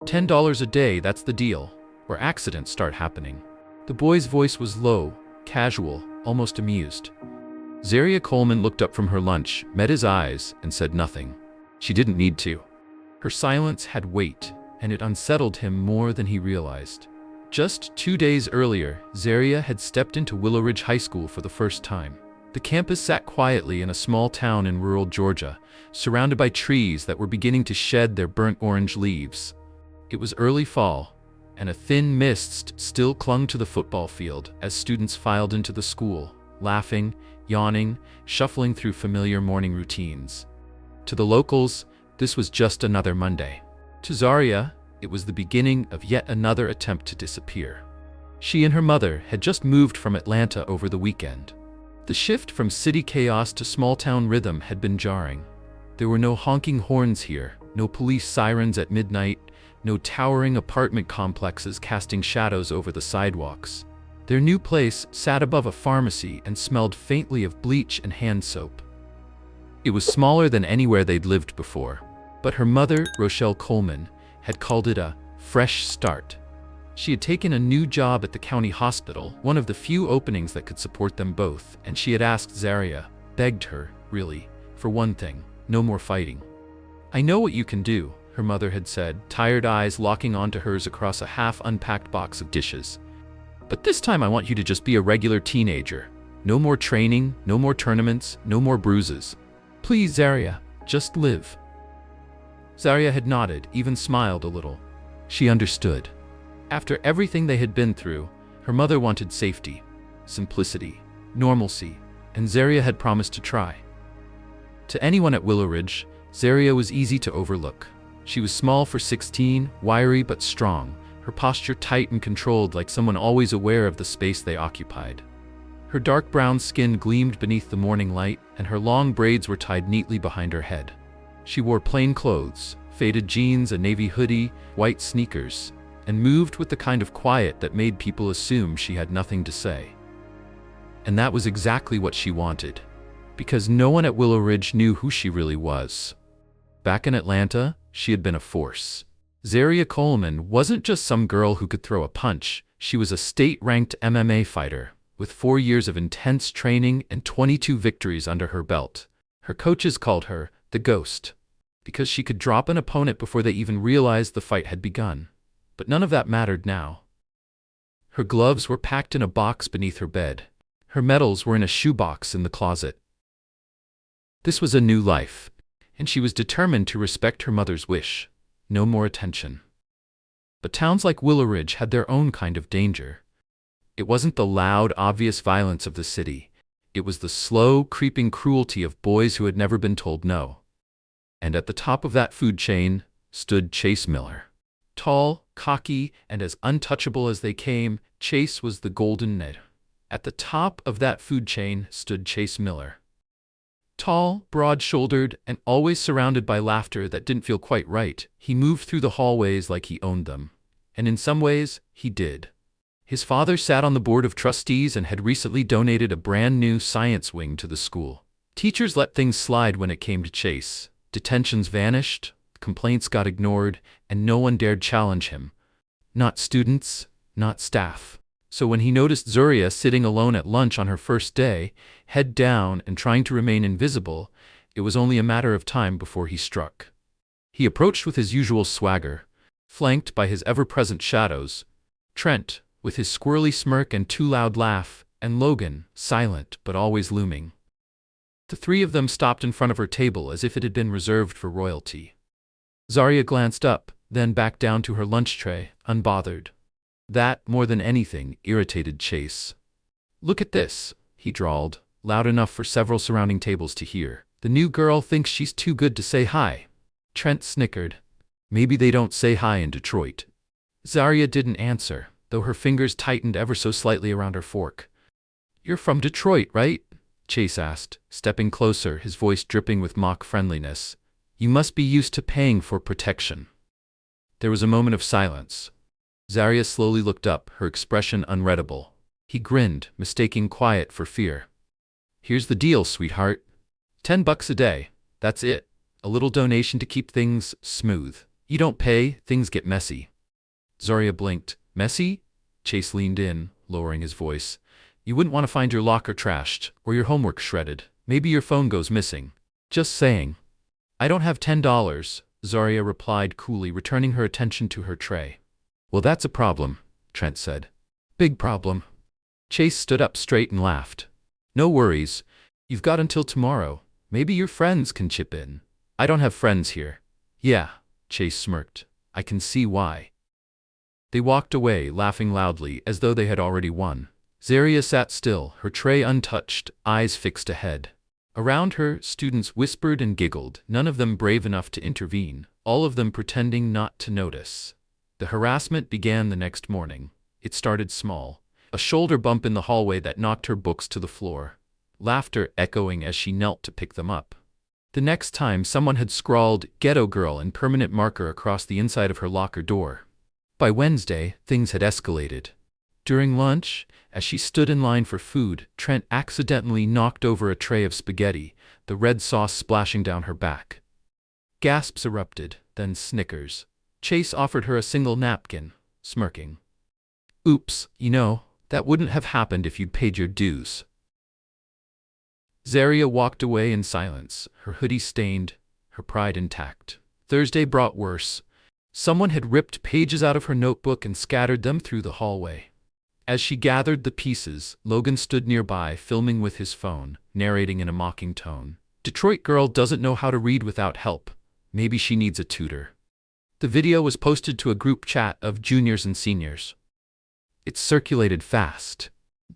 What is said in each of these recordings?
$10 a day, that's the deal, or accidents start happening. The boy's voice was low, casual, almost amused. Zaria Coleman looked up from her lunch, met his eyes, and said nothing. She didn't need to. Her silence had weight, and it unsettled him more than he realized. Just 2 days earlier, Zaria had stepped into Willowridge High School for the first time. The campus sat quietly in a small town in rural Georgia, surrounded by trees that were beginning to shed their burnt orange leaves. It was early fall, and a thin mist still clung to the football field as students filed into the school, laughing, yawning, shuffling through familiar morning routines. To the locals, this was just another Monday. To Zaria, it was the beginning of yet another attempt to disappear. She and her mother had just moved from Atlanta over the weekend. The shift from city chaos to small-town rhythm had been jarring. There were no honking horns here, no police sirens at midnight, no towering apartment complexes casting shadows over the sidewalks. Their new place sat above a pharmacy and smelled faintly of bleach and hand soap. It was smaller than anywhere they'd lived before, but her mother, Rochelle Coleman, had called it a fresh start. She had taken a new job at the county hospital, one of the few openings that could support them both, and she had asked Zaria, begged her, really, for one thing, no more fighting. "I know what you can do," her mother had said, tired eyes locking onto hers across a half-unpacked box of dishes. "But this time I want you to just be a regular teenager. No more training, no more tournaments, no more bruises. Please, Zaria, just live." Zaria had nodded, even smiled a little. She understood. After everything they had been through, her mother wanted safety, simplicity, normalcy, and Zaria had promised to try. To anyone at Willowridge, Zaria was easy to overlook. She was small for 16, wiry but strong, her posture tight and controlled like someone always aware of the space they occupied. Her dark brown skin gleamed beneath the morning light, and her long braids were tied neatly behind her head. She wore plain clothes, faded jeans, a navy hoodie, white sneakers, and moved with the kind of quiet that made people assume she had nothing to say. And that was exactly what she wanted, because no one at Willowridge knew who she really was. Back in Atlanta, she had been a force. Zaria Coleman wasn't just some girl who could throw a punch. She was a state-ranked MMA fighter, with 4 years of intense training and 22 victories under her belt. Her coaches called her the Ghost, because she could drop an opponent before they even realized the fight had begun. But none of that mattered now. Her gloves were packed in a box beneath her bed. Her medals were in a shoebox in the closet. This was a new life, and she was determined to respect her mother's wish. No more attention. But towns like Willowridge had their own kind of danger. It wasn't the loud, obvious violence of the city. It was the slow, creeping cruelty of boys who had never been told no. And at the top of that food chain stood Chase Miller. Tall, cocky, and as untouchable as they came, Chase was the golden net. At the top of that food chain stood Chase Miller. Tall, broad-shouldered, and always surrounded by laughter that didn't feel quite right, he moved through the hallways like he owned them. And in some ways, he did. His father sat on the board of trustees and had recently donated a brand-new science wing to the school. Teachers let things slide when it came to Chase. Detentions vanished, complaints got ignored, and no one dared challenge him. Not students, not staff. So when he noticed Zaria sitting alone at lunch on her first day, head down and trying to remain invisible, it was only a matter of time before he struck. He approached with his usual swagger, flanked by his ever-present shadows, Trent, with his squirrely smirk and too loud laugh, and Logan, silent but always looming. The three of them stopped in front of her table as if it had been reserved for royalty. Zaria glanced up, then back down to her lunch tray, unbothered. That, more than anything, irritated Chase. "Look at this," he drawled, loud enough for several surrounding tables to hear. "The new girl thinks she's too good to say hi." Trent snickered. "Maybe they don't say hi in Detroit." Zaria didn't answer, though her fingers tightened ever so slightly around her fork. "You're from Detroit, right?" Chase asked, stepping closer, his voice dripping with mock friendliness. "You must be used to paying for protection." There was a moment of silence. Zaria slowly looked up, her expression unreadable. He grinned, mistaking quiet for fear. "Here's the deal, sweetheart. $10 a day. That's it. A little donation to keep things smooth. You don't pay, things get messy. Zaria blinked. Messy? Chase leaned in, lowering his voice. You wouldn't want to find your locker trashed, or your homework shredded. Maybe your phone goes missing. Just saying. I don't have $10, Zaria replied coolly, returning her attention to her tray. Well, that's a problem, Trent said. Big problem. Chase stood up straight and laughed. No worries. You've got until tomorrow. Maybe your friends can chip in. I don't have friends here. Yeah, Chase smirked. I can see why. They walked away, laughing loudly, as though they had already won. Zaria sat still, her tray untouched, eyes fixed ahead. Around her, students whispered and giggled, none of them brave enough to intervene, all of them pretending not to notice. The harassment began the next morning. It started small. A shoulder bump in the hallway that knocked her books to the floor. Laughter echoing as she knelt to pick them up. The next time, someone had scrawled "Ghetto Girl" in permanent marker across the inside of her locker door. By Wednesday, things had escalated. During lunch, as she stood in line for food, Trent accidentally knocked over a tray of spaghetti, the red sauce splashing down her back. Gasps erupted, then snickers. Chase offered her a single napkin, smirking. Oops, that wouldn't have happened if you'd paid your dues. Zaria walked away in silence, her hoodie stained, her pride intact. Thursday brought worse. Someone had ripped pages out of her notebook and scattered them through the hallway. As she gathered the pieces, Logan stood nearby, filming with his phone, narrating in a mocking tone. Detroit girl doesn't know how to read without help. Maybe she needs a tutor. The video was posted to a group chat of juniors and seniors. It circulated fast.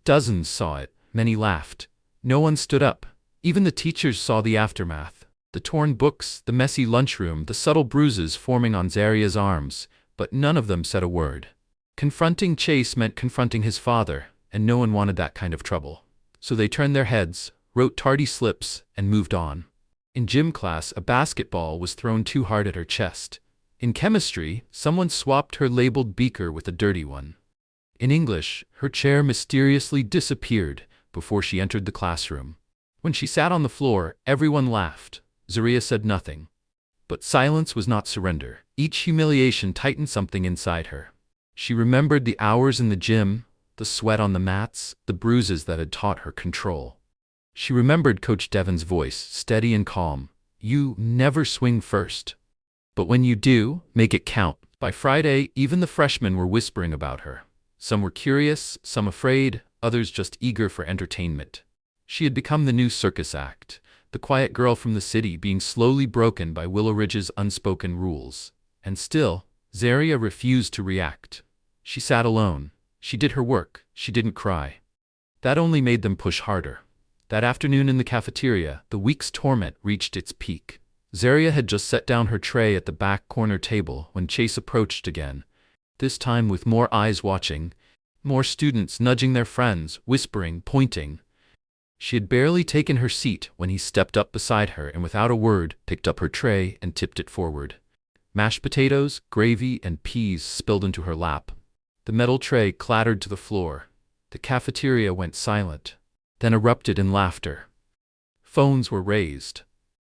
Dozens saw it, many laughed. No one stood up. Even the teachers saw the aftermath. The torn books, the messy lunchroom, the subtle bruises forming on Zaria's arms, but none of them said a word. Confronting Chase meant confronting his father, and no one wanted that kind of trouble. So they turned their heads, wrote tardy slips, and moved on. In gym class, a basketball was thrown too hard at her chest. In chemistry, someone swapped her labeled beaker with a dirty one. In English, her chair mysteriously disappeared before she entered the classroom. When she sat on the floor, everyone laughed. Zaria said nothing. But silence was not surrender. Each humiliation tightened something inside her. She remembered the hours in the gym, the sweat on the mats, the bruises that had taught her control. She remembered Coach Devon's voice, steady and calm. You never swing first. But when you do, make it count. By Friday, even the freshmen were whispering about her. Some were curious, some afraid, others just eager for entertainment. She had become the new circus act, the quiet girl from the city being slowly broken by Willowridge's unspoken rules. And still, Zaria refused to react. She sat alone. She did her work. She didn't cry. That only made them push harder. That afternoon in the cafeteria, the week's torment reached its peak. Zaria had just set down her tray at the back corner table when Chase approached again, this time with more eyes watching, more students nudging their friends, whispering, pointing. She had barely taken her seat when he stepped up beside her and without a word picked up her tray and tipped it forward. Mashed potatoes, gravy, and peas spilled into her lap. The metal tray clattered to the floor. The cafeteria went silent, then erupted in laughter. Phones were raised.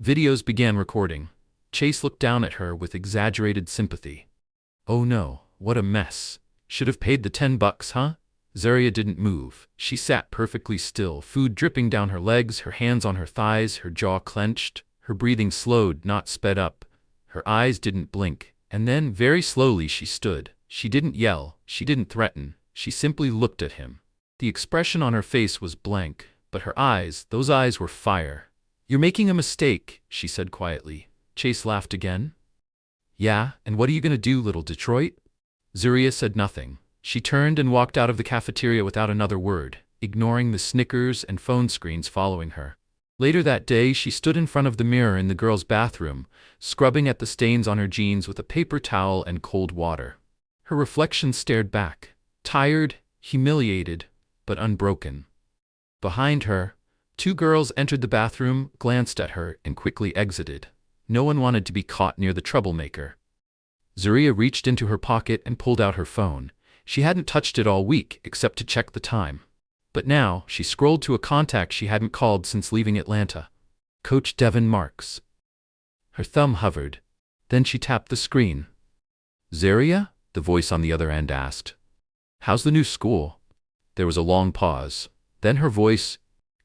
Videos began recording. Chase looked down at her with exaggerated sympathy. Oh no, what a mess. Should have paid the $10, huh? Zaria didn't move. She sat perfectly still, food dripping down her legs, her hands on her thighs, her jaw clenched, her breathing slowed, not sped up. Her eyes didn't blink. And then, very slowly, she stood. She didn't yell. She didn't threaten. She simply looked at him. The expression on her face was blank, but her eyes, those eyes were fire. You're making a mistake, she said quietly. Chase laughed again. Yeah, and what are you going to do, little Detroit? Zaria said nothing. She turned and walked out of the cafeteria without another word, ignoring the snickers and phone screens following her. Later that day, she stood in front of the mirror in the girls' bathroom, scrubbing at the stains on her jeans with a paper towel and cold water. Her reflection stared back, tired, humiliated, but unbroken. Behind her, two girls entered the bathroom, glanced at her, and quickly exited. No one wanted to be caught near the troublemaker. Zaria reached into her pocket and pulled out her phone. She hadn't touched it all week, except to check the time. But now, she scrolled to a contact she hadn't called since leaving Atlanta. Coach Devon Marks. Her thumb hovered. Then she tapped the screen. "Zaria?" the voice on the other end asked. "How's the new school?" There was a long pause. Then her voice,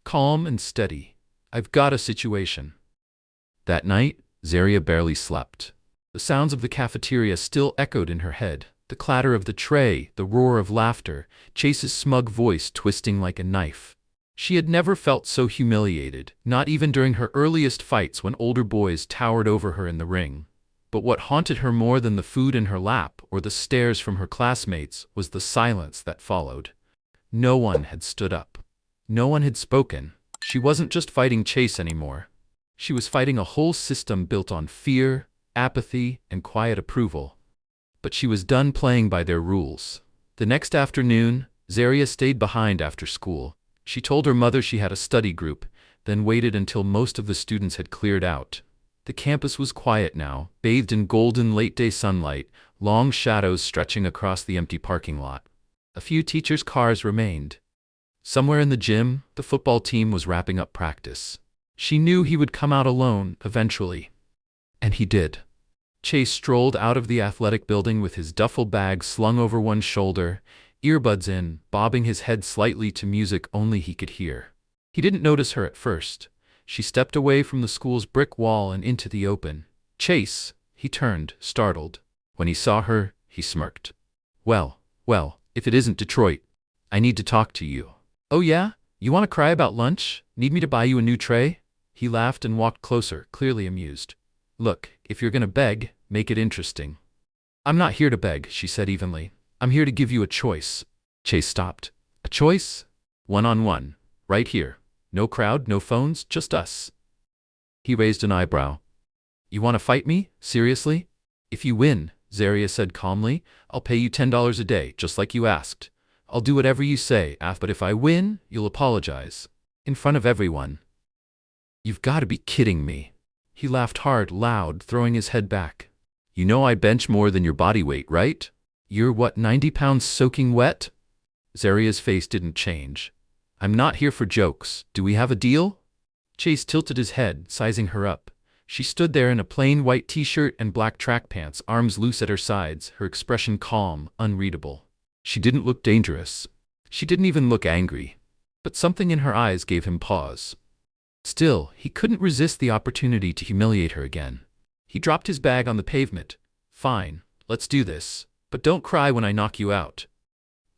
calm and steady. "I've got a situation." That night, Zaria barely slept. The sounds of the cafeteria still echoed in her head. The clatter of the tray, the roar of laughter, Chase's smug voice twisting like a knife. She had never felt so humiliated, not even during her earliest fights when older boys towered over her in the ring. But what haunted her more than the food in her lap or the stares from her classmates was the silence that followed. No one had stood up. No one had spoken. She wasn't just fighting Chase anymore. She was fighting a whole system built on fear, apathy, and quiet approval. But she was done playing by their rules. The next afternoon, Zaria stayed behind after school. She told her mother she had a study group, then waited until most of the students had cleared out. The campus was quiet now, bathed in golden late-day sunlight, long shadows stretching across the empty parking lot. A few teachers' cars remained. Somewhere in the gym, the football team was wrapping up practice. She knew he would come out alone, eventually. And he did. Chase strolled out of the athletic building with his duffel bag slung over one shoulder, earbuds in, bobbing his head slightly to music only he could hear. He didn't notice her at first. She stepped away from the school's brick wall and into the open. "Chase!" He turned, startled. When he saw her, he smirked. Well, if it isn't Detroit. I need to talk to you." "Oh yeah? You want to cry about lunch? Need me to buy you a new tray?" He laughed and walked closer, clearly amused. "Look, if you're gonna beg, make it interesting." "I'm not here to beg," she said evenly. "I'm here to give you a choice." Chase stopped. "A choice?" "One-on-one. Right here. No crowd, no phones, just us." He raised an eyebrow. "You want to fight me? Seriously?" "If you win," Zaria said calmly, "I'll pay you $10 a day, just like you asked. I'll do whatever you say, but if I win, you'll apologize. In front of everyone." "You've got to be kidding me." He laughed hard, loud, throwing his head back. "You know I bench more than your body weight, right? You're what, 90 pounds soaking wet?" Zaria's face didn't change. "I'm not here for jokes. Do we have a deal?" Chase tilted his head, sizing her up. She stood there in a plain white t-shirt and black track pants, arms loose at her sides, her expression calm, unreadable. She didn't look dangerous. She didn't even look angry. But something in her eyes gave him pause. Still, he couldn't resist the opportunity to humiliate her again. He dropped his bag on the pavement. "Fine, let's do this. But don't cry when I knock you out."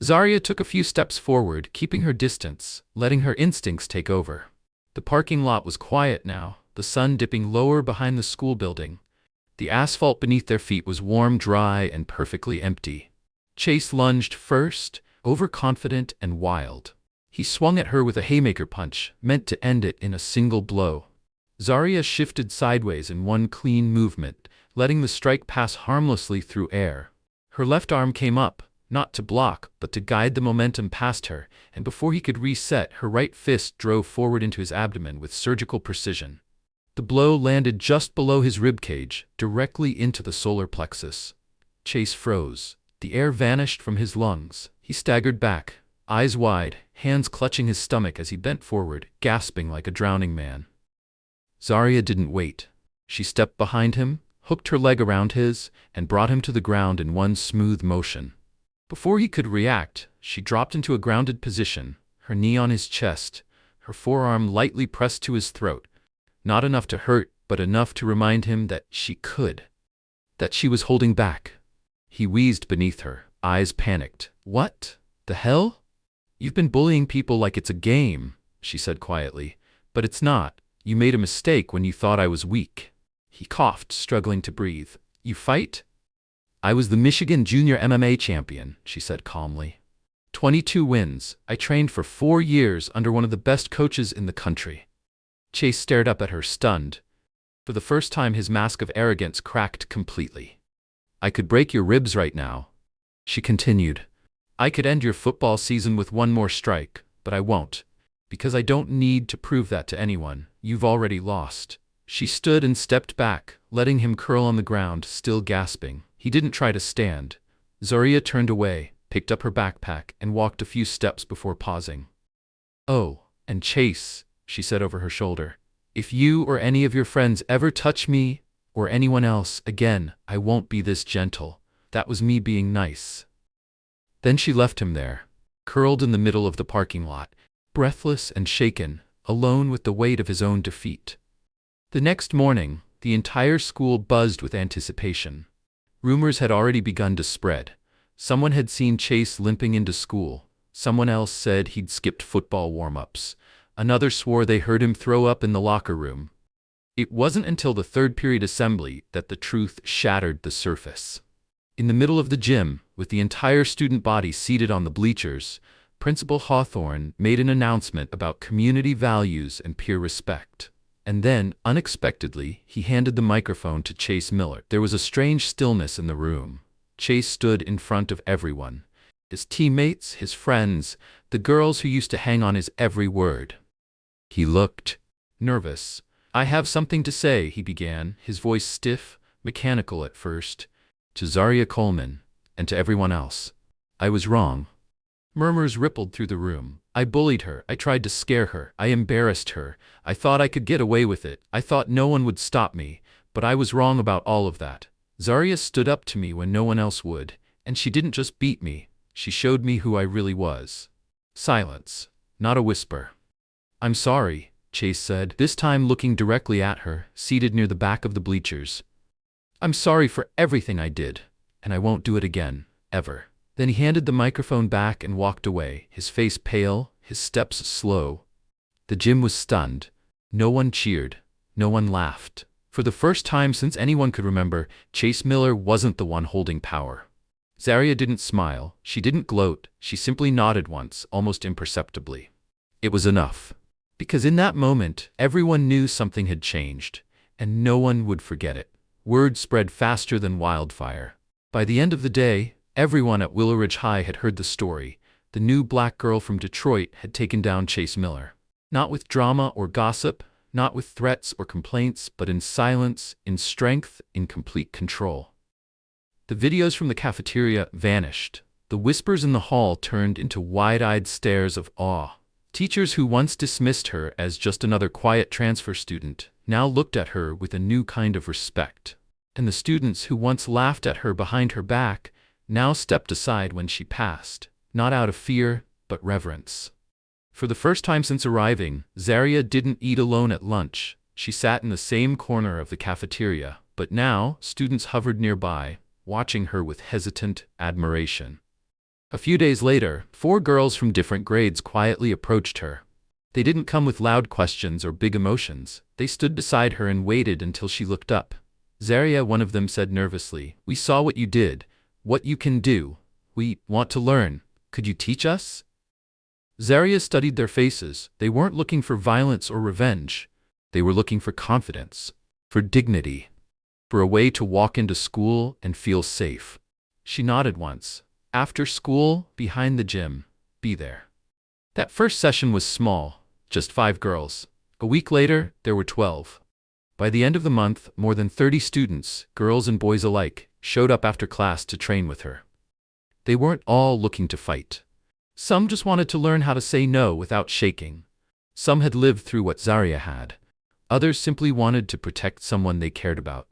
Zaria took a few steps forward, keeping her distance, letting her instincts take over. The parking lot was quiet now, the sun dipping lower behind the school building. The asphalt beneath their feet was warm, dry, and perfectly empty. Chase lunged first, overconfident and wild. He swung at her with a haymaker punch, meant to end it in a single blow. Zaria shifted sideways in one clean movement, letting the strike pass harmlessly through air. Her left arm came up, not to block, but to guide the momentum past her, and before he could reset, her right fist drove forward into his abdomen with surgical precision. The blow landed just below his ribcage, directly into the solar plexus. Chase froze. The air vanished from his lungs. He staggered back, eyes wide, hands clutching his stomach as he bent forward, gasping like a drowning man. Zaria didn't wait. She stepped behind him, hooked her leg around his, and brought him to the ground in one smooth motion. Before he could react, she dropped into a grounded position, her knee on his chest, her forearm lightly pressed to his throat. Not enough to hurt, but enough to remind him that she could. That she was holding back. He wheezed beneath her, eyes panicked. "What the hell?" "You've been bullying people like it's a game," she said quietly. "But it's not. You made a mistake when you thought I was weak." He coughed, struggling to breathe. "You fight?" "I was the Michigan Junior MMA champion," she said calmly. 22 wins. I trained for 4 years under one of the best coaches in the country." Chase stared up at her, stunned. For the first time, his mask of arrogance cracked completely. "I could break your ribs right now," she continued. "I could end your football season with one more strike, but I won't. Because I don't need to prove that to anyone. You've already lost." She stood and stepped back, letting him curl on the ground, still gasping. He didn't try to stand. Zaria turned away, picked up her backpack, and walked a few steps before pausing. "Oh, and Chase," she said over her shoulder, "if you or any of your friends ever touch me, or anyone else again. I won't be this gentle. That was me being nice." Then she left him there, curled in the middle of the parking lot, breathless and shaken, alone with the weight of his own defeat. The next morning, the entire school buzzed with anticipation. Rumors had already begun to spread. Someone had seen Chase limping into school. Someone else said he'd skipped football warm-ups. Another swore they heard him throw up in the locker room. It wasn't until the third period assembly that the truth shattered the surface. In the middle of the gym, with the entire student body seated on the bleachers, Principal Hawthorne made an announcement about community values and peer respect. And then, unexpectedly, he handed the microphone to Chase Miller. There was a strange stillness in the room. Chase stood in front of everyone. His teammates, his friends, the girls who used to hang on his every word. He looked nervous. "I have something to say," he began, his voice stiff, mechanical at first. "To Zaria Coleman, and to everyone else. I was wrong." Murmurs rippled through the room. "I bullied her. I tried to scare her. I embarrassed her. I thought I could get away with it. I thought no one would stop me. But I was wrong about all of that. Zaria stood up to me when no one else would, and she didn't just beat me. She showed me who I really was." Silence. Not a whisper. "I'm sorry," Chase said, this time looking directly at her, seated near the back of the bleachers. "I'm sorry for everything I did, and I won't do it again, ever." Then he handed the microphone back and walked away, his face pale, his steps slow. The gym was stunned. No one cheered. No one laughed. For the first time since anyone could remember, Chase Miller wasn't the one holding power. Zaria didn't smile. She didn't gloat. She simply nodded once, almost imperceptibly. It was enough. Because in that moment, everyone knew something had changed, and no one would forget it. Word spread faster than wildfire. By the end of the day, everyone at Willowridge High had heard the story. The new black girl from Detroit had taken down Chase Miller. Not with drama or gossip, not with threats or complaints, but in silence, in strength, in complete control. The videos from the cafeteria vanished. The whispers in the hall turned into wide-eyed stares of awe. Teachers who once dismissed her as just another quiet transfer student now looked at her with a new kind of respect. And the students who once laughed at her behind her back now stepped aside when she passed, not out of fear, but reverence. For the first time since arriving, Zaria didn't eat alone at lunch. She sat in the same corner of the cafeteria, but now students hovered nearby, watching her with hesitant admiration. A few days later, 4 girls from different grades quietly approached her. They didn't come with loud questions or big emotions. They stood beside her and waited until she looked up. "Zaria," one of them said nervously, "we saw what you did, what you can do. We want to learn. Could you teach us?" Zaria studied their faces. They weren't looking for violence or revenge. They were looking for confidence, for dignity, for a way to walk into school and feel safe. She nodded once. "After school, behind the gym. Be there." That first session was small, just 5 girls. A week later, there were 12. By the end of the month, more than 30 students, girls and boys alike, showed up after class to train with her. They weren't all looking to fight. Some just wanted to learn how to say no without shaking. Some had lived through what Zaria had. Others simply wanted to protect someone they cared about.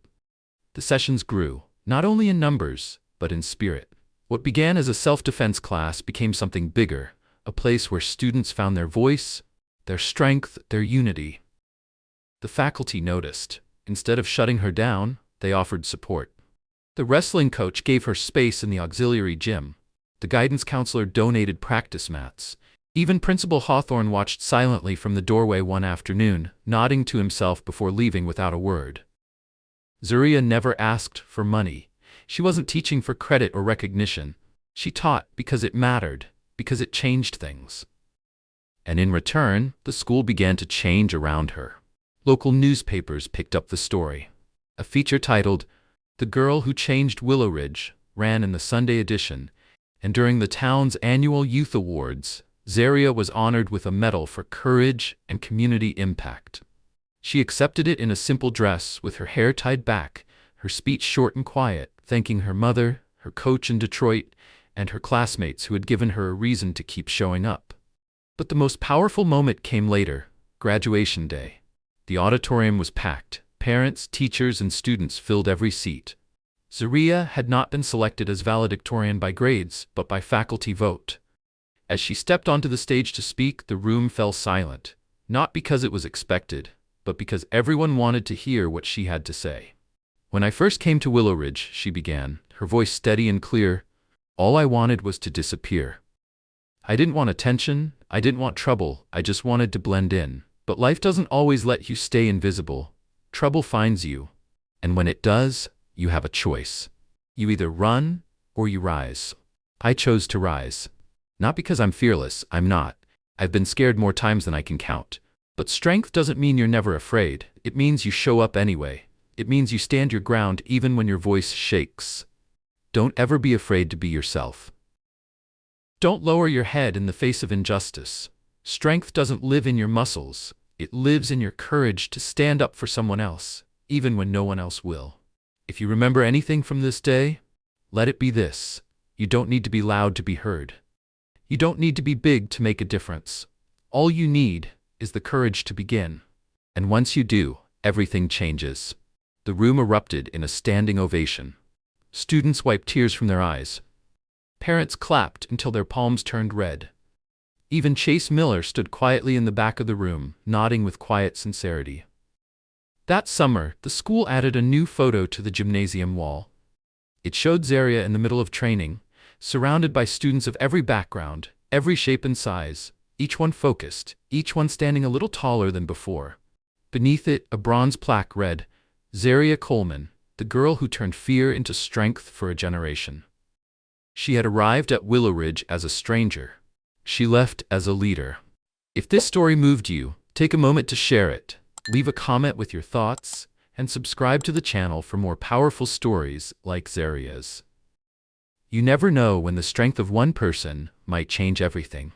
The sessions grew, not only in numbers, but in spirit. What began as a self-defense class became something bigger, a place where students found their voice, their strength, their unity. The faculty noticed. Instead of shutting her down, they offered support. The wrestling coach gave her space in the auxiliary gym. The guidance counselor donated practice mats. Even Principal Hawthorne watched silently from the doorway one afternoon, nodding to himself before leaving without a word. Zaria never asked for money. She wasn't teaching for credit or recognition. She taught because it mattered, because it changed things. And in return, the school began to change around her. Local newspapers picked up the story. A feature titled, "The Girl Who Changed Willowridge," ran in the Sunday edition, and during the town's annual Youth Awards, Zaria was honored with a medal for courage and community impact. She accepted it in a simple dress with her hair tied back, her speech short and quiet, thanking her mother, her coach in Detroit, and her classmates who had given her a reason to keep showing up. But the most powerful moment came later, graduation day. The auditorium was packed. Parents, teachers, and students filled every seat. Zaria had not been selected as valedictorian by grades, but by faculty vote. As she stepped onto the stage to speak, the room fell silent, not because it was expected, but because everyone wanted to hear what she had to say. "When I first came to Willowridge," she began, her voice steady and clear, "all I wanted was to disappear. I didn't want attention, I didn't want trouble, I just wanted to blend in. But life doesn't always let you stay invisible. Trouble finds you. And when it does, you have a choice. You either run or you rise. I chose to rise. Not because I'm fearless, I'm not. I've been scared more times than I can count. But strength doesn't mean you're never afraid. It means you show up anyway. It means you stand your ground even when your voice shakes. Don't ever be afraid to be yourself. Don't lower your head in the face of injustice. Strength doesn't live in your muscles. It lives in your courage to stand up for someone else, even when no one else will. If you remember anything from this day, let it be this: you don't need to be loud to be heard. You don't need to be big to make a difference. All you need is the courage to begin. And once you do, everything changes." The room erupted in a standing ovation. Students wiped tears from their eyes. Parents clapped until their palms turned red. Even Chase Miller stood quietly in the back of the room, nodding with quiet sincerity. That summer, the school added a new photo to the gymnasium wall. It showed Zaria in the middle of training, surrounded by students of every background, every shape and size, each one focused, each one standing a little taller than before. Beneath it, a bronze plaque read, "Zaria Coleman, the girl who turned fear into strength for a generation." She had arrived at Willowridge as a stranger. She left as a leader. If this story moved you, take a moment to share it, leave a comment with your thoughts, and subscribe to the channel for more powerful stories like Zaria's. You never know when the strength of one person might change everything.